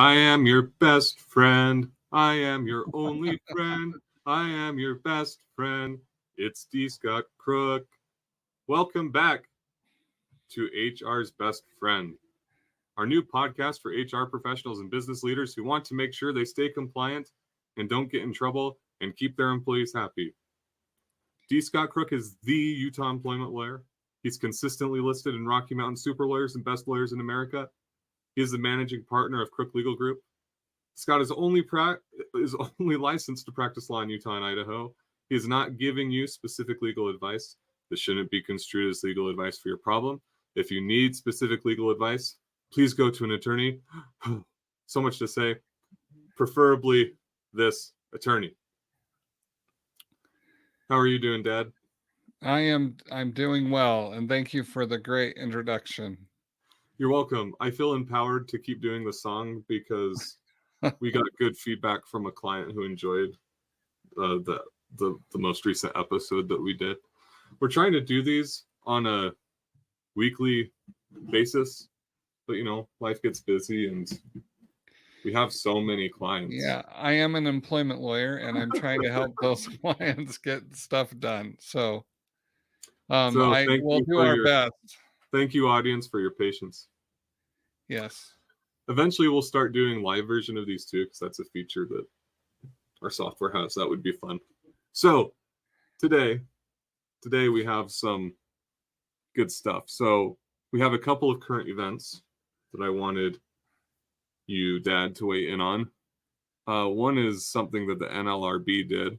I am your best friend. I am your only friend. I am your best friend. It's D. Scott Crook. Welcome back to HR's Best Friend, our new podcast for HR professionals and business leaders who want to make sure they stay compliant and don't get in trouble and keep their employees happy. D. Scott Crook is the Utah employment lawyer. He's consistently listed in Rocky Mountain Super Lawyers and Best Lawyers in America. He is the managing partner of Crook Legal Group. Scott is only licensed to practice law in Utah and Idaho. He is not giving you specific legal advice. This shouldn't be construed as legal advice for your problem. If you need specific legal advice, please go to an attorney. So much to say. Preferably this attorney. How are you doing, Dad? I'm doing well, and thank you for the great introduction. You're welcome. I feel empowered to keep doing the song because we got good feedback from a client who enjoyed the most recent episode that we did. We're trying to do these on a weekly basis, but life gets busy and we have so many clients. Yeah, I am an employment lawyer, and I'm trying to help those clients get stuff done. So we'll do our best. Thank you, audience, for your patience. Yes. Eventually, we'll start doing live version of these too, because that's a feature that our software has. That would be fun. So today we have some good stuff. So we have a couple of current events that I wanted you, Dad, to weigh in on. One is something that the NLRB did.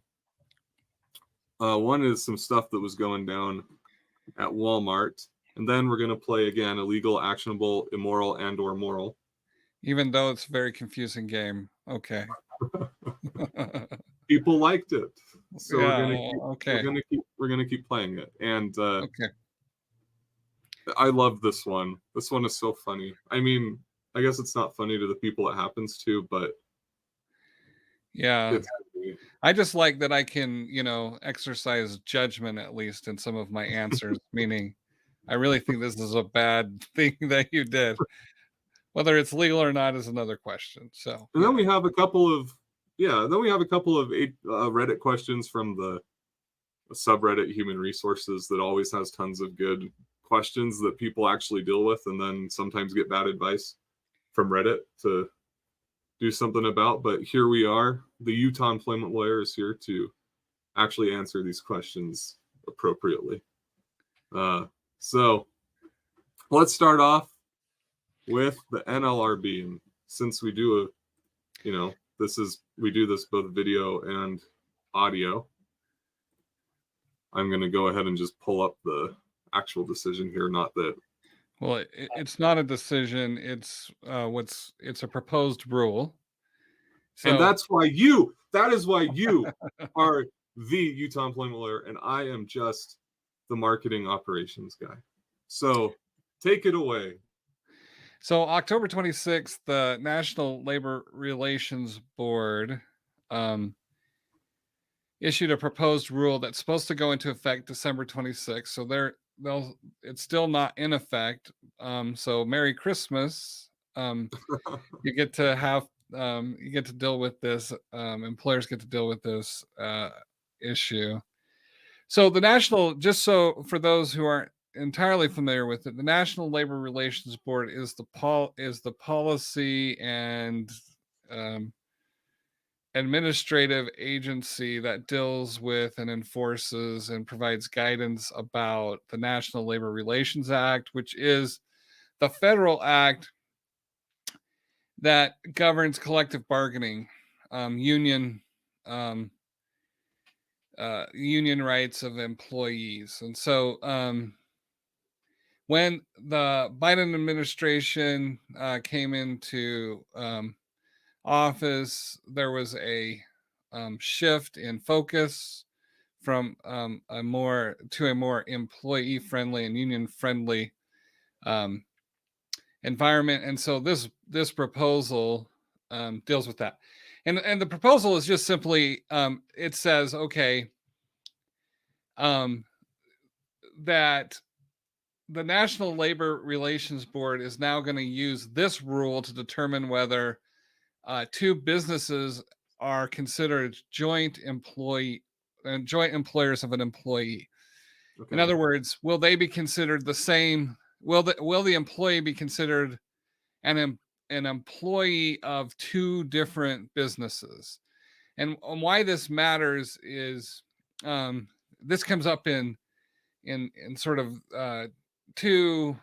One is some stuff that was going down at Walmart. And then we're going to play again illegal, actionable, immoral, and or moral. Even though it's a very confusing game. Okay. People liked it. So yeah, we're gonna keep playing it. And okay. I love this one. This one is so funny. I mean, I guess it's not funny to the people it happens to, but yeah, I just like that I can, exercise judgment at least in some of my answers. Meaning, I really think this is a bad thing that you did. Whether it's legal or not is another question. So, and then we have a couple of Reddit questions from the subreddit Human Resources that always has tons of good questions that people actually deal with, and then sometimes get bad advice from Reddit to do something about. But here we are. The Utah employment lawyer is here to actually answer these questions appropriately. So let's start off with the NLRB. And since we do we do this both video and audio, I'm going to go ahead and just pull up the actual decision here. Not that. Well, it's not a decision. It's it's a proposed rule. So, and that is why you are the Utah employment lawyer, and I am just the marketing operations guy. So take it away. So October 26th, the National Labor Relations Board issued a proposed rule that's supposed to go into effect December 26th. So it's still not in effect. So Merry Christmas. You get to have you get to deal with this. Employers get to deal with this issue. So just so for those who aren't entirely familiar with it, the National Labor Relations Board is the policy and administrative agency that deals with and enforces and provides guidance about the National Labor Relations Act, which is the federal act that governs collective bargaining, union rights of employees. And so when the Biden administration came into office, there was a shift in focus from a more employee friendly and union friendly environment, and so this proposal deals with that. And the proposal is just simply it says that the National Labor Relations Board is now going to use this rule to determine whether two businesses are considered joint employers of an employee. Okay. In other words, will they be considered the same? Will the employee be considered an employee of two different businesses? And why this matters is this comes up in sort of two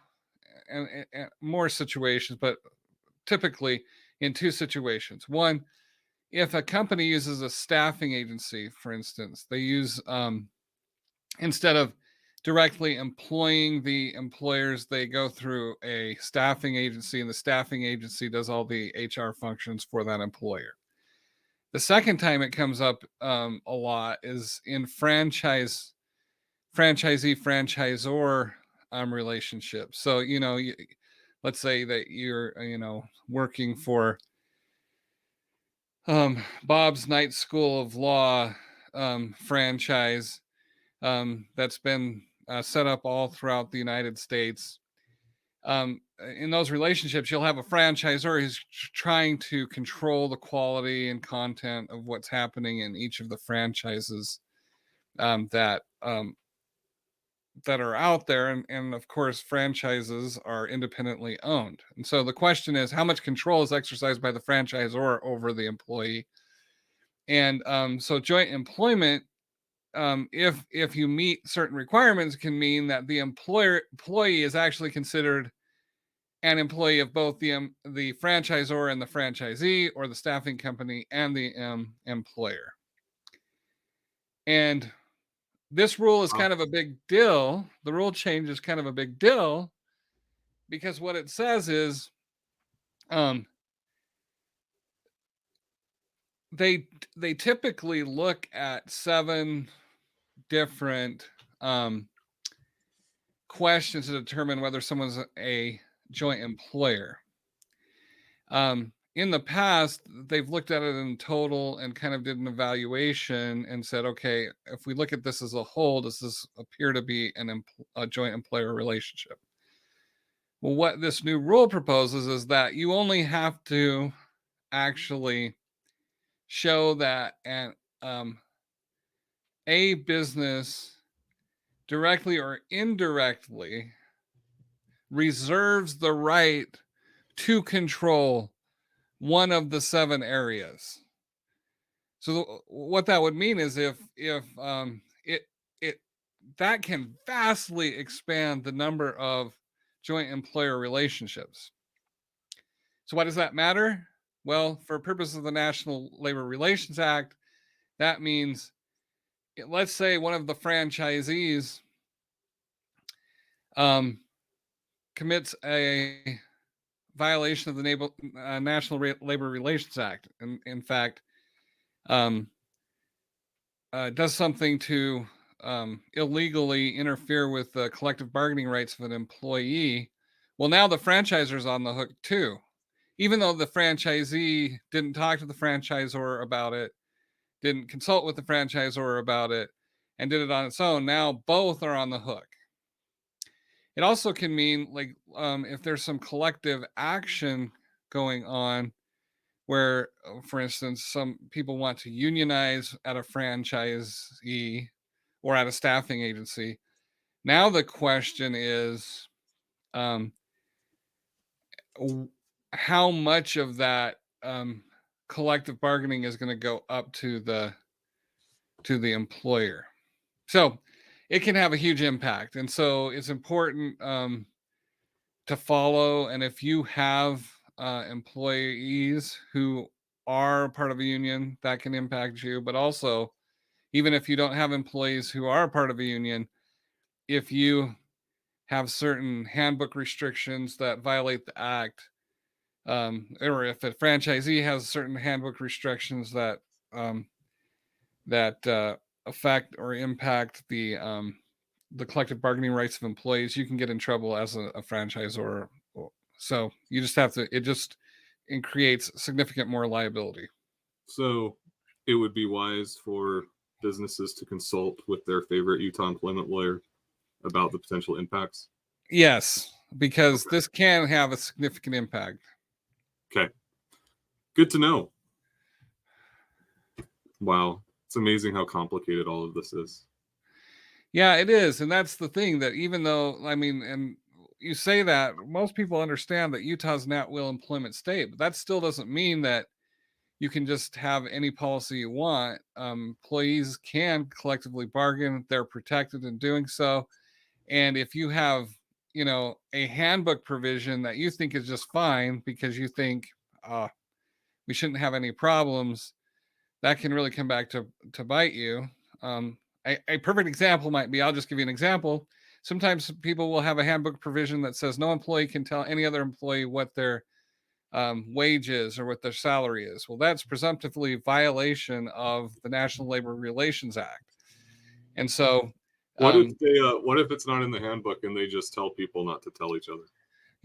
and more situations, but typically in two situations. One, if a company uses a staffing agency, for instance, they use instead of directly employing the employers, they go through a staffing agency, and the staffing agency does all the HR functions for that employer. The second time it comes up a lot is in franchisee franchisor relationships. So let's say that you're working for Bob's Night School of Law franchise that's been set up all throughout the United States. In those relationships, you'll have a franchisor who's trying to control the quality and content of what's happening in each of the franchises that are out there. And of course, franchises are independently owned. And so the question is, how much control is exercised by the franchisor over the employee? And so joint employment, if you meet certain requirements, can mean that the employee is actually considered an employee of both the franchisor and the franchisee, or the staffing company and the employer. And this rule is kind of a big deal. The rule change is kind of a big deal because what it says is they typically look at 7 different questions to determine whether someone's a joint employer. In the past, they've looked at it in total and kind of did an evaluation and said, okay, if we look at this as a whole, does this appear to be a joint employer relationship? Well, what this new rule proposes is that you only have to actually show that a business directly or indirectly reserves the right to control one of the 7 areas. So what that would mean is if that can vastly expand the number of joint employer relationships. So why does that matter? Well, for purposes of the National Labor Relations Act, that means, let's say one of the franchisees commits a violation of the National Labor Relations Act, and in fact, does something to illegally interfere with the collective bargaining rights of an employee. Well, now the franchisor's on the hook too, even though the franchisee didn't talk to the franchisor about it, didn't consult with the franchisor about it, and did it on its own. Now both are on the hook. It also can mean, like, if there's some collective action going on where, for instance, some people want to unionize at a franchisee or at a staffing agency. Now the question is, how much of that collective bargaining is going to go up to the employer? So it can have a huge impact, and so it's important to follow. And if you have employees who are part of a union, that can impact you. But also, even if you don't have employees who are part of a union, if you have certain handbook restrictions that violate the act, or if a franchisee has certain handbook restrictions that affect or impact the collective bargaining rights of employees, you can get in trouble as a franchisor. So you just have to. It creates significant more liability. So it would be wise for businesses to consult with their favorite Utah employment lawyer about the potential impacts. Yes, because this can have a significant impact. Okay. Good to know. Wow. It's amazing how complicated all of this is. Yeah, it is. And that's the thing, that even though, I mean, and you say that most people understand that Utah's an at-will employment state, but that still doesn't mean that you can just have any policy you want. Employees can collectively bargain; they're protected in doing so. And if you have, a handbook provision that you think is just fine because you think we shouldn't have any problems, that can really come back to bite you. A perfect example might be, I'll just give you an example. Sometimes people will have a handbook provision that says no employee can tell any other employee what their wage is or what their salary is. Well, that's presumptively a violation of the National Labor Relations Act. And so, What if what if it's not in the handbook and they just tell people not to tell each other?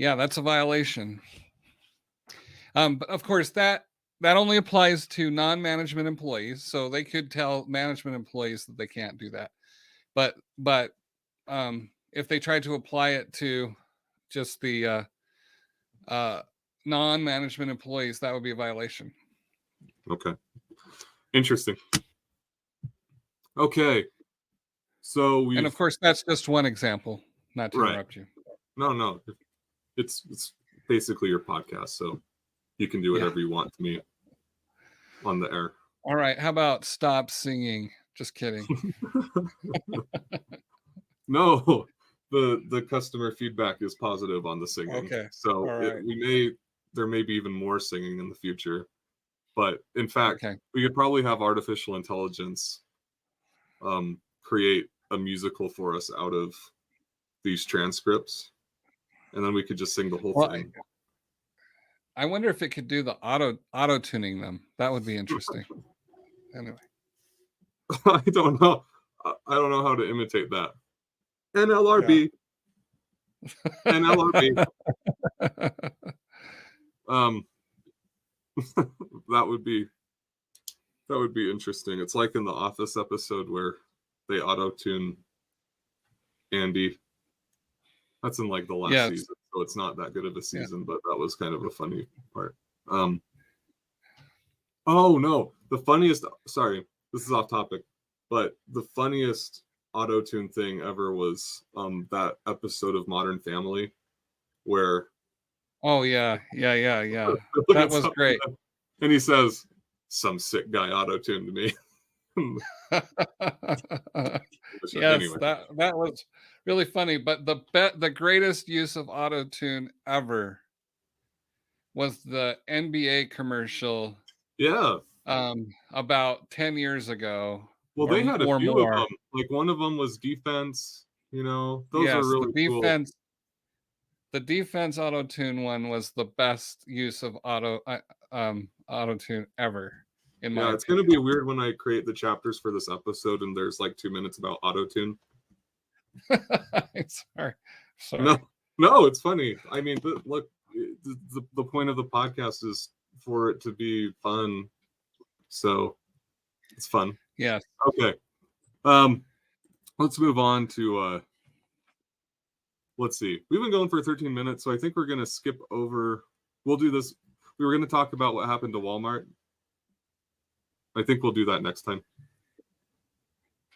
yeah, that's a violation. But of course, that only applies to non-management employees. So they could tell management employees that they can't do that. But if they tried to apply it to just the non-management employees, that would be a violation. Okay. Interesting. Okay. So and of course, that's just one example. Not to interrupt you. No. It's basically your podcast, so you can do whatever you want to me on the air. All right. How about stop singing? Just kidding. No, the customer feedback is positive on the singing. Okay. So right. there may be even more singing in the future. But in fact, we could probably have artificial intelligence create a musical for us out of these transcripts, and then we could just sing the whole thing. I wonder if it could do the auto tuning them. That would be interesting. Anyway, I don't know. I don't know how to imitate that. NLRB. Yeah. NLRB. that would be interesting. It's like in the Office episode where they auto-tune Andy. That's in like the last season, so it's not that good of a season, but that was kind of a funny part. Oh no, the funniest, sorry, this is off topic, but the funniest auto-tune thing ever was that episode of Modern Family where yeah. That was great. And he says, some sick guy auto-tuned me. Yes, anyway. that was really funny. But the greatest use of auto-tune ever was the NBA commercial. Yeah. About 10 years ago. Well, they had a few of them. Like one of them was defense. Those are really cool. The defense auto-tune one was the best use of auto-tune ever. In my it's going to be weird when I create the chapters for this episode and there's like 2 minutes about auto-tune. Sorry. No, it's funny. I mean, look, the point of the podcast is for it to be fun. So it's fun. Yeah. Okay. Let's move on to let's see. We've been going for 13 minutes, so I think we're going to skip over. We'll do this. We were going to talk about what happened to Walmart. I think we'll do that next time.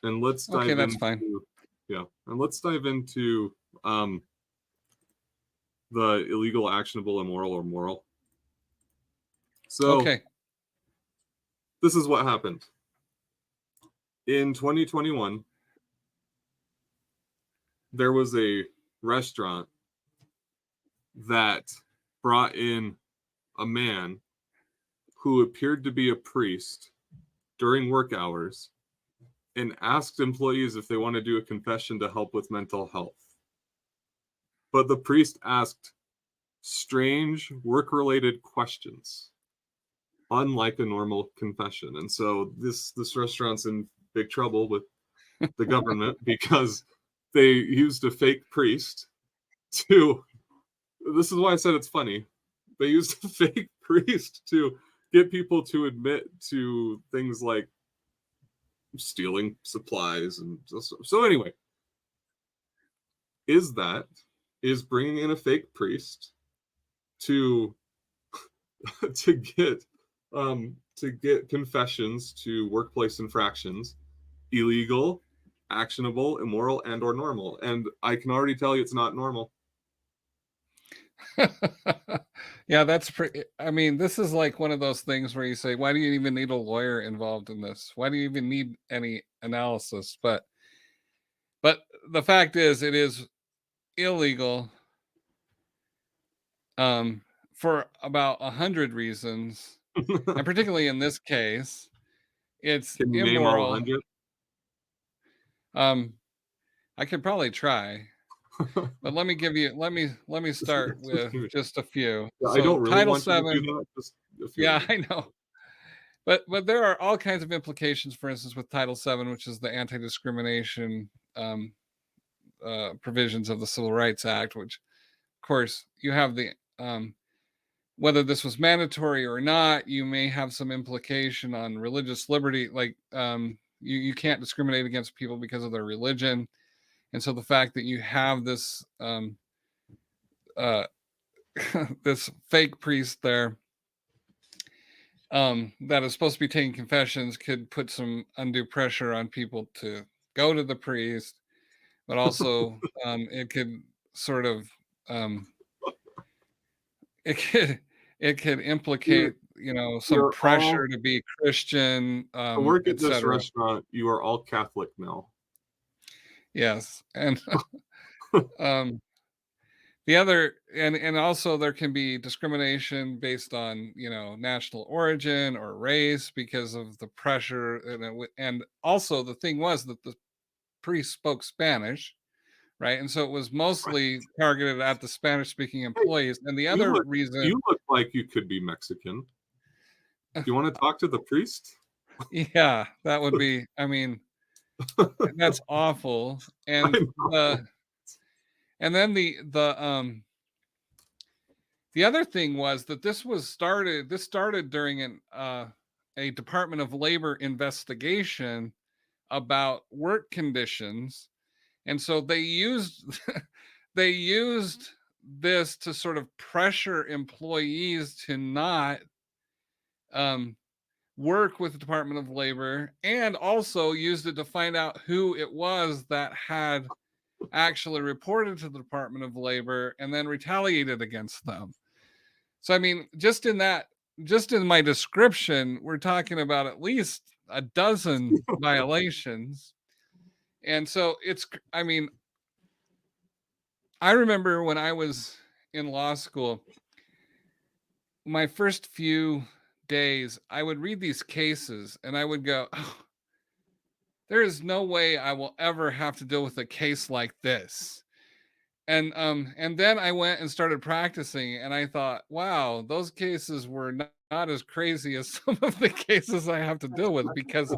And let's dive into. That's fine. Yeah, and let's dive into the illegal, actionable, immoral, or moral. So, this is what happened. In 2021, there was a restaurant that brought in a man who appeared to be a priest during work hours and asked employees if they want to do a confession to help with mental health. But the priest asked strange work-related questions, unlike a normal confession. And so this restaurant's in big trouble with the government because they used a fake priest to, this is why I said it's funny. They used a fake priest to get people to admit to things like stealing supplies. And so anyway, is bringing in a fake priest to get to get confessions to workplace infractions: illegal, actionable, immoral, and or normal. And I can already tell you it's not normal. Yeah, that's pretty. I mean, this is like one of those things where you say, why do you even need a lawyer involved in this? Why do you even need any analysis? But the fact is, it is illegal um, for about 100 reasons, and Can particularly in this case, it's you name all immoral. 100? Um, I could probably try, but let me start with just a few. I So don't really Title want you to do Seven, that. Just a few of yeah, them. I know. But there are all kinds of implications, for instance, with Title VII, which is the anti-discrimination provisions of the Civil Rights Act, which, of course, you have the whether this was mandatory or not, you may have some implication on religious liberty. Like you can't discriminate against people because of their religion, and so the fact that you have this uh, this fake priest there that is supposed to be taking confessions could put some undue pressure on people to go to the priest, but also it could sort of um, it could it could You're, implicate some you're all pressure to be Christian, to work at this etc. restaurant. You are all Catholic now. Yes, and um, the other and also there can be discrimination based on national origin or race because of the pressure, and also the thing was that the priest spoke Spanish, right? And so it was Right. mostly targeted at the Spanish speaking Hey, employees. And the you other look reason, you look like you could be Mexican. Do you want to talk to the priest? yeah, that would be, I mean, that's awful. I And know. then the other thing was that this started during a Department of Labor investigation about work conditions. And so they used they used this to sort of pressure employees to not um, work with the Department of Labor, and also used it to find out who it was that had actually reported to the Department of Labor and then retaliated against them. So I mean, just in my description, we're talking about at least a dozen violations. And so I mean, I remember when I was in law school, my first few days, I would read these cases and I would go, oh, there is no way I will ever have to deal with a case like this. And then I went and started practicing and I thought, wow, those cases were not as crazy as some of the cases I have to deal with, because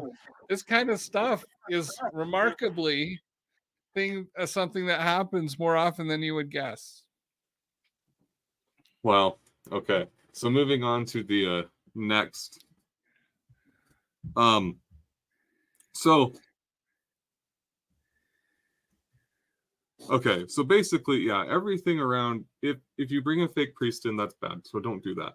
this kind of stuff is remarkably something that happens more often than you would guess. Well, okay. So moving on to the next. Um. So okay. So basically, yeah, everything around, if you bring a fake priest in, that's bad. So don't do that.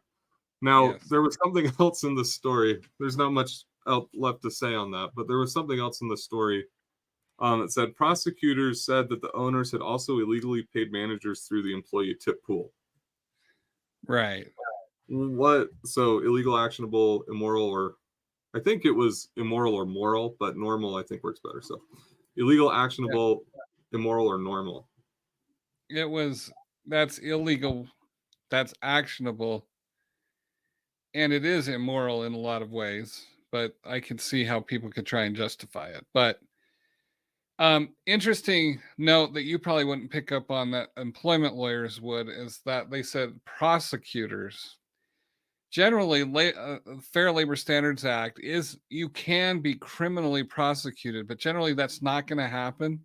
Now, Yes. there was something else in the story. There's not much else left to say on that, but there was something else in the story. It said prosecutors said that the owners had also illegally paid managers through the employee tip pool. Right. What? So illegal, actionable, immoral, or I think it was immoral or moral, but normal I think works better. So illegal, Yeah. actionable, immoral, or normal. It was That's illegal, that's actionable, and it is immoral in a lot of ways, but I can see how people could try and justify it. But interesting note that you probably wouldn't pick up on that employment lawyers would is that they said prosecutors generally Fair Labor Standards Act is you can be criminally prosecuted, but generally that's not going to happen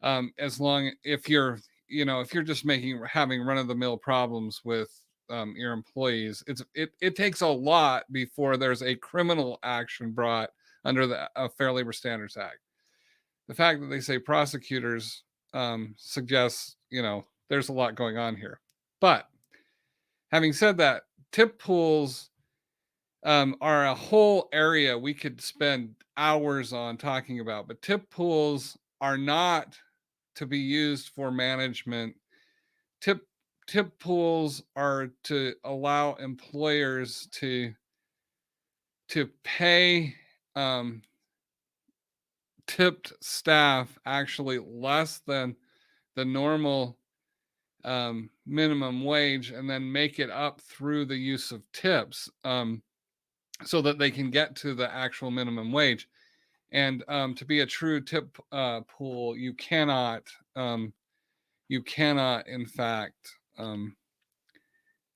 as long if you're if you're just having run of the mill problems with your employees. It takes a lot before there's a criminal action brought under the Fair Labor Standards Act. The fact that they say prosecutors suggests there's a lot going on here. But having said that, tip pools are a whole area we could spend hours on talking about. But tip pools are not to be used for management. Tip tip pools are to allow employers to pay um, tipped staff actually less than the normal minimum wage, and then make it up through the use of tips, so that they can get to the actual minimum wage. And to be a true tip pool, you cannot, in fact,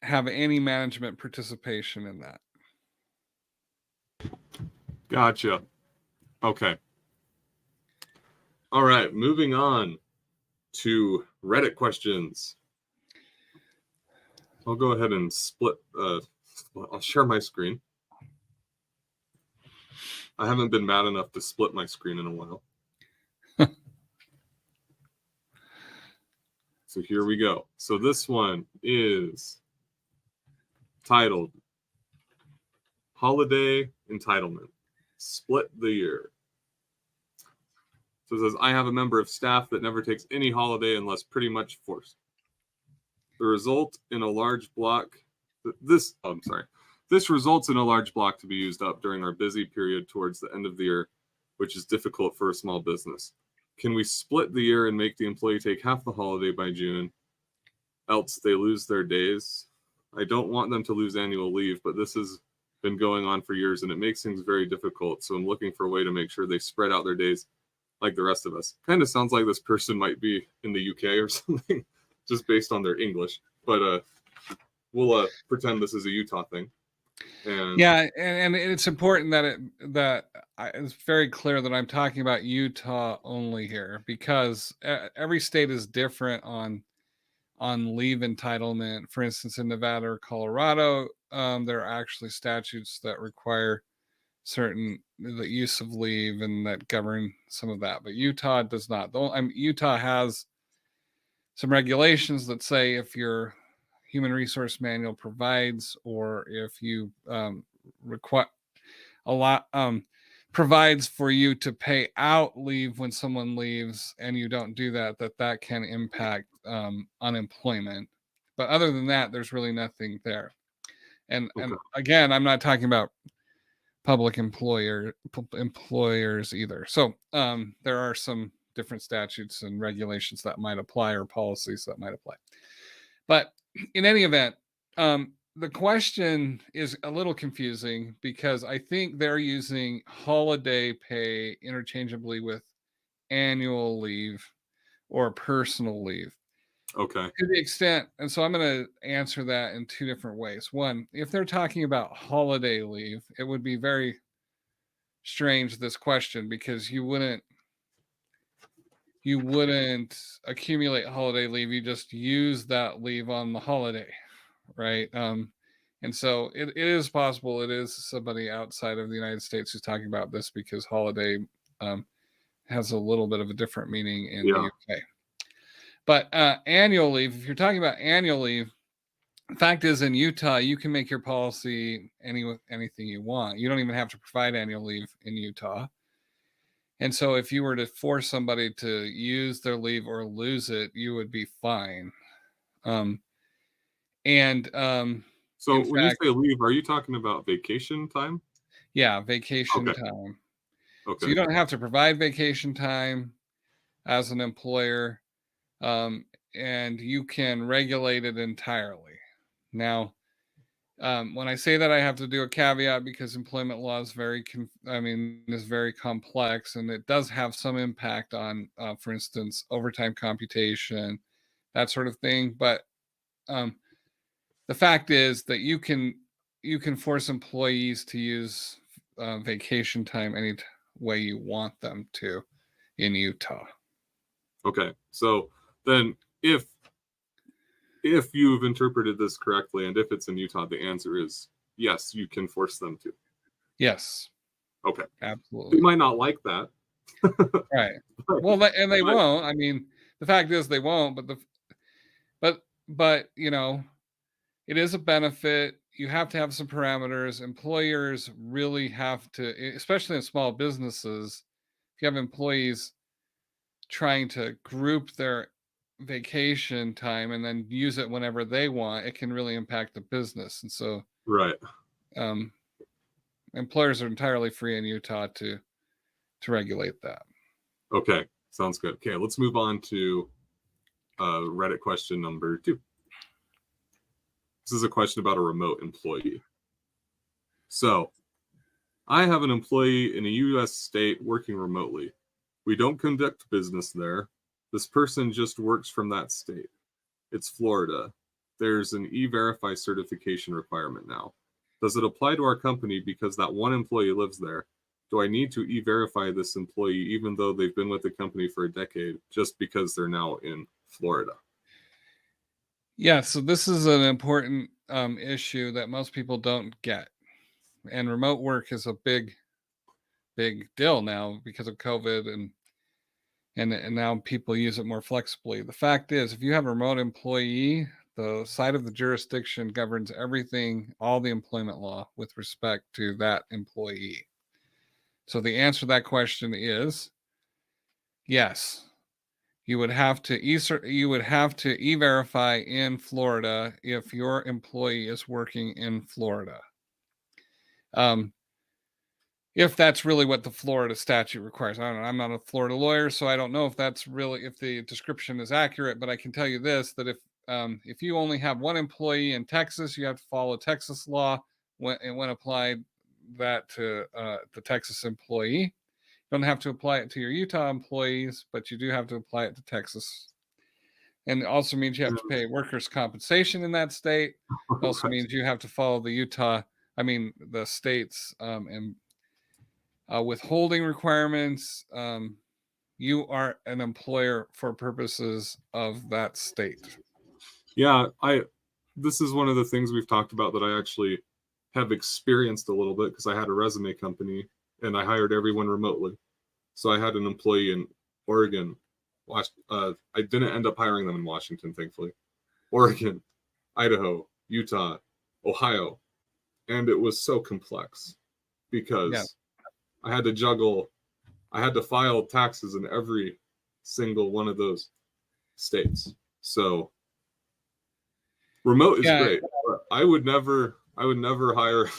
have any management participation in that. Gotcha. Okay. All right. Moving on to Reddit questions. I'll go ahead and split. I'll share my screen. I haven't been mad enough to split my screen in a while. So here we go. So this one is titled Holiday Entitlement. Split the year. So it says, I have a member of staff that never takes any holiday unless pretty much forced. The result in a large block. This results in a large block to be used up during our busy period towards the end of the year, which is difficult for a small business. Can we split the year and make the employee take half the holiday by June? Else they lose their days. I don't want them to lose annual leave, but this has been going on for years and it makes things very difficult. So I'm looking for a way to make sure they spread out their days like the rest of us. Kind of sounds like this person might be in the UK or something, just based on their English. But we'll pretend this is a Utah thing. And yeah, and it's important that it's very clear that I'm talking about Utah only here, because every state is different on leave entitlement. For instance, in Nevada or Colorado, there are actually statutes that require certain the use of leave and that govern some of that, but Utah does not. Utah has some regulations that say if your human resource manual provides, or if you require a lot provides for you to pay out leave when someone leaves, and you don't do that, that can impact unemployment. But other than that, there's really nothing there. And again, I'm not talking about public employers either. So there are some different statutes and regulations that might apply, or policies that might apply. But in any event, the question is a little confusing, because I think they're using holiday pay interchangeably with annual leave or personal leave. Okay. To the extent, and so I'm going to answer that in two different ways. One, if they're talking about holiday leave, it would be very strange, this question, because you wouldn't accumulate holiday leave. You just use that leave on the holiday, right? And so it is possible it is somebody outside of the United States who's talking about this, because holiday has a little bit of a different meaning in the UK. But annual leave, if you're talking about annual leave, the fact is, in Utah, you can make your policy anything you want. You don't even have to provide annual leave in Utah. And so if you were to force somebody to use their leave or lose it, you would be fine. So when you say leave, are you talking about vacation time? Yeah, vacation time. Okay. So you don't have to provide vacation time as an employer, and you can regulate it entirely. Now, when I say that, I have to do a caveat, because employment law is very complex, and it does have some impact on, for instance, overtime computation, that sort of thing. But the fact is that you can force employees to use vacation time any way you want them to in Utah. Okay, so then if you've interpreted this correctly, and if it's in Utah, the answer is yes, you can force them to. Yes. Okay. Absolutely. You might not like that. Right. Well, and they won't. I mean, the fact is they won't, but you know, it is a benefit. you have to have some parameters. Employers really have to, especially in small businesses, if you have employees trying to group their vacation time and then use it whenever they want, it can really impact the business. And so Right. um, employers are entirely free in Utah to regulate that. Okay. Sounds good. Okay, let's move on to Reddit question number 2. This is a question about a remote employee. So, I have an employee in a U.S. state working remotely. We don't conduct business there. This person just works from that state. It's Florida. There's an e-verify certification requirement now. Does it apply to our company because that one employee lives there? Do I need to e-verify this employee even though they've been with the company for a decade just because they're now in Florida? Yeah, so this is an important issue that most people don't get. And remote work is a big deal now because of COVID and now people use it more flexibly. The fact is, if you have a remote employee, the side of the jurisdiction governs everything, all the employment law with respect to that employee. So the answer to that question is yes. You would have to e-verify in Florida if your employee is working in Florida. If that's really what the Florida statute requires. I don't know. I'm not a Florida lawyer, so I don't know if that's really if the description is accurate. But I can tell you this: that if you only have one employee in Texas, you have to follow Texas law when applied that to the Texas employee. You don't have to apply it to your Utah employees, but you do have to apply it to Texas. And it also means you have to pay workers' compensation in that state. It also Right. means you have to follow the state's and withholding requirements. You are an employer for purposes of that state. Yeah, this is one of the things we've talked about that I actually have experienced a little bit because I had a resume company and I hired everyone remotely. So I had an employee in Oregon. I didn't end up hiring them in Washington, thankfully. Oregon, Idaho, Utah, Ohio, and it was so complex Yeah. because I had to juggle. I had to file taxes in every single one of those states. So remote is Yeah. great, but I would never hire.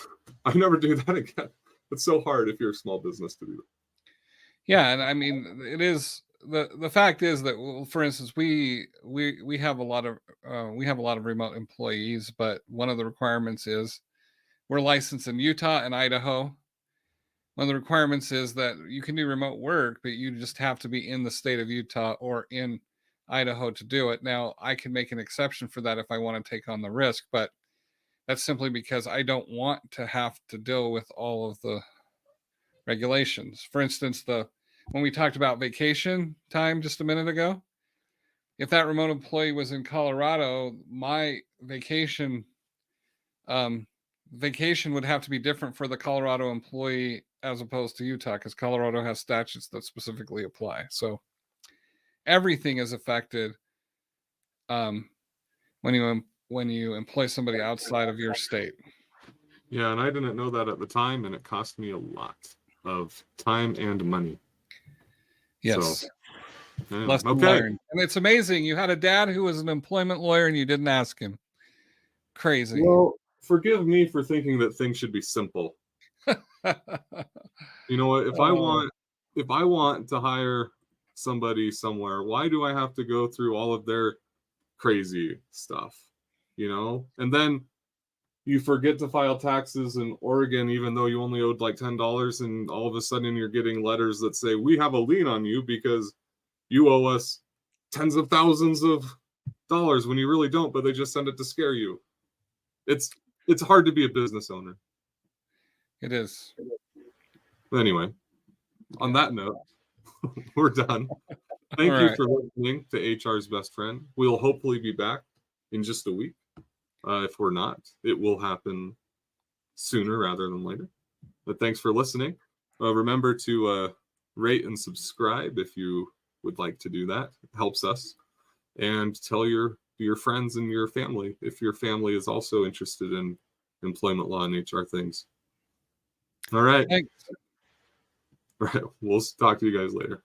I never do that again. It's so hard if you're a small business to do that. Yeah. And I mean, it is the fact is that, well, for instance, we have a lot of remote employees, but one of the requirements is we're licensed in Utah and Idaho. One of the requirements is that you can do remote work, but you just have to be in the state of Utah or in Idaho to do it. Now, I can make an exception for that if I want to take on the risk, but that's simply because I don't want to have to deal with all of the regulations. For instance, when we talked about vacation time just a minute ago, if that remote employee was in Colorado, my um, vacation would have to be different for the Colorado employee as opposed to Utah because Colorado has statutes that specifically apply. So everything is affected um, when you employ somebody outside of your state. Yeah, and I didn't know that at the time, and it cost me a lot of time and money. So, Yes. anyway, Lesson okay. learned. And it's amazing. You had a dad who was an employment lawyer and you didn't ask him. Crazy. Well, forgive me for thinking that things should be simple. You know what? Oh, If I want to hire somebody somewhere, why do I have to go through all of their crazy stuff? You know? And then you forget to file taxes in Oregon, even though you only owed like $10, and all of a sudden you're getting letters that say, we have a lien on you because you owe us tens of thousands of dollars when you really don't, but they just send it to scare you. It's hard to be a business owner. it is. But anyway, on Yeah. that note, we're done. All Thank you right. for listening to HR's Best Friend. We'll hopefully be back in just a week. If we're not, it will happen sooner rather than later. But thanks for listening. Remember to rate and subscribe if you would like to do that. It helps us. And tell your friends and your family if your family is also interested in employment law and HR things. All right. Thanks. All right. We'll talk to you guys later.